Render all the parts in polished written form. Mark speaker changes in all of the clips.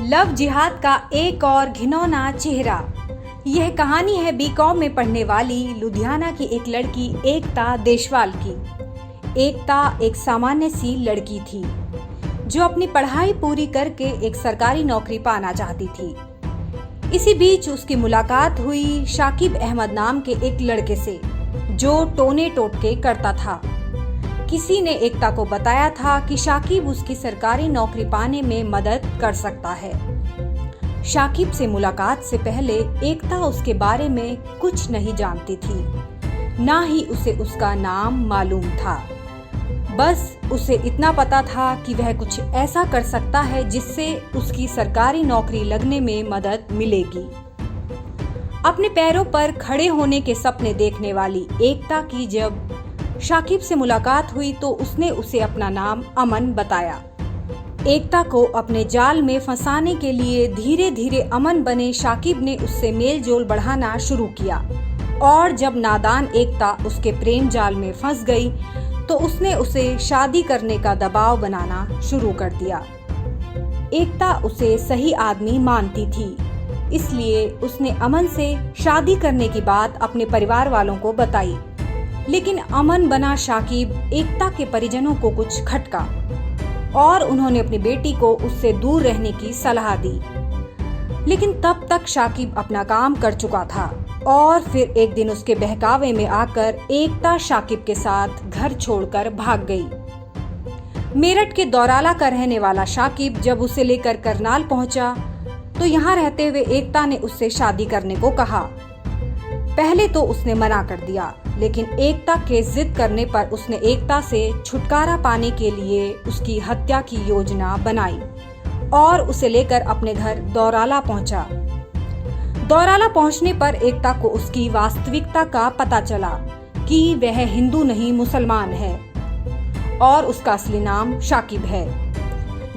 Speaker 1: Love जिहाद का एक और घिनौना चेहरा। यह कहानी है बीकॉम में पढ़ने वाली लुधियाना की एक लड़की एकता देशवाल की। एकता एक सामान्य सी लड़की थी जो अपनी पढ़ाई पूरी करके एक सरकारी नौकरी पाना चाहती थी। इसी बीच उसकी मुलाकात हुई शाकिब अहमद नाम के एक लड़के से जो टोने टोटके करता था। किसी ने एकता को बताया था कि शाकिब उसकी सरकारी नौकरी पाने में मदद कर सकता है। शाकिब से मुलाकात से पहले एकता उसके बारे में कुछ नहीं जानती थी, ना ही उसे उसका नाम मालूम था। बस उसे इतना पता था कि वह कुछ ऐसा कर सकता है जिससे उसकी सरकारी नौकरी लगने में मदद मिलेगी। अपने पैरों पर खड़े होने के सपने देखने वाली एकता की जब शाकिब से मुलाकात हुई तो उसने उसे अपना नाम अमन बताया। एकता को अपने जाल में फंसाने के लिए धीरे धीरे अमन बने शाकिब ने उससे मेल जोल बढ़ाना शुरू किया और जब नादान एकता उसके प्रेम जाल में फंस गई तो उसने उसे शादी करने का दबाव बनाना शुरू कर दिया। एकता उसे सही आदमी मानती थी, इसलिए उसने अमन से शादी करने की बात अपने परिवार वालों को बताई। लेकिन अमन बना शाकिब एकता के परिजनों को कुछ खटका और उन्होंने अपनी बेटी को उससे दूर रहने की सलाह दी। लेकिन तब तक शाकिब अपना काम कर चुका था और फिर एक दिन उसके बहकावे में आकर एकता शाकिब के साथ घर छोड़कर भाग गई। मेरठ के दौराला का रहने वाला शाकिब जब उसे लेकर करनाल पहुंचा तो यहाँ रहते हुए एकता ने उससे शादी करने को कहा। पहले तो उसने मना कर दिया, लेकिन एकता के जिद करने पर उसने एकता से छुटकारा पाने के लिए उसकी हत्या की योजना बनाई और उसे लेकर अपने घर दौराला पहुंचा। दौराला पहुंचने पर एकता को उसकी वास्तविकता का पता चला कि वह हिंदू नहीं मुसलमान है और उसका असली नाम शाकिब है।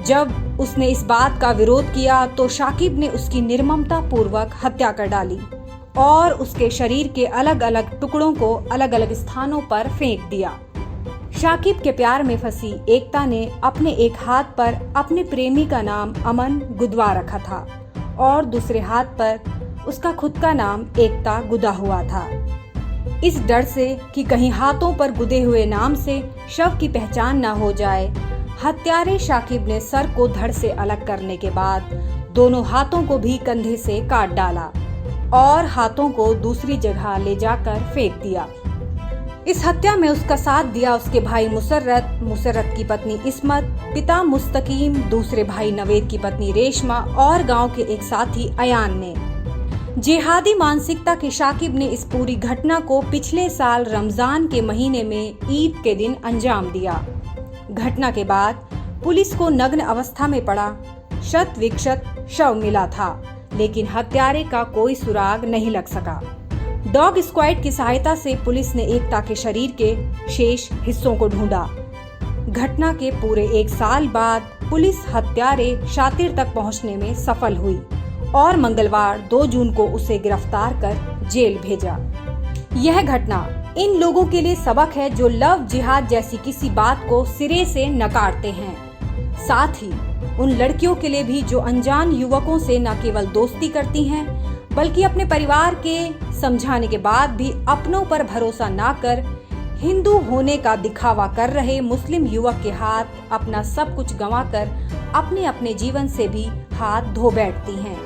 Speaker 1: जब उसने इस बात का विरोध किया तो शाकिब ने उसकी निर्ममता पूर्वक हत्या कर डाली और उसके शरीर के अलग अलग टुकड़ों को अलग अलग स्थानों पर फेंक दिया। शाकिब के प्यार में फंसी एकता ने अपने एक हाथ पर अपने प्रेमी का नाम अमन गुदवा रखा था और दूसरे हाथ पर उसका खुद का नाम एकता गुदा हुआ था। इस डर से कि कहीं हाथों पर गुदे हुए नाम से शव की पहचान न हो जाए, हत्यारे शाकिब ने सर को धड़ से अलग करने के बाद दोनों हाथों को भी कंधे से काट डाला और हाथों को दूसरी जगह ले जाकर फेंक दिया। इस हत्या में उसका साथ दिया उसके भाई मुसर्रत की पत्नी इस्मत, पिता मुस्तकीम, दूसरे भाई नवेद की पत्नी रेशमा और गांव के एक साथी अयान ने। जिहादी मानसिकता के शाकिब ने इस पूरी घटना को पिछले साल रमजान के महीने में ईद के दिन अंजाम दिया। घटना के बाद पुलिस को नग्न अवस्था में पड़ा शत विक्षत शव मिला था, लेकिन हत्यारे का कोई सुराग नहीं लग सका। डॉग स्क्वाड की सहायता से पुलिस ने एकता के शरीर के शेष हिस्सों को ढूंढा। घटना के पूरे एक साल बाद पुलिस हत्यारे शातिर तक पहुंचने में सफल हुई और मंगलवार 2 जून को उसे गिरफ्तार कर जेल भेजा। यह घटना इन लोगों के लिए सबक है जो लव जिहाद जैसी किसी बात को सिरे से नकारते हैं। साथ ही उन लड़कियों के लिए भी जो अनजान युवकों से न केवल दोस्ती करती हैं बल्कि अपने परिवार के समझाने के बाद भी अपनों पर भरोसा न कर हिंदू होने का दिखावा कर रहे मुस्लिम युवक के हाथ अपना सब कुछ गंवाकर अपने अपने जीवन से भी हाथ धो बैठती हैं।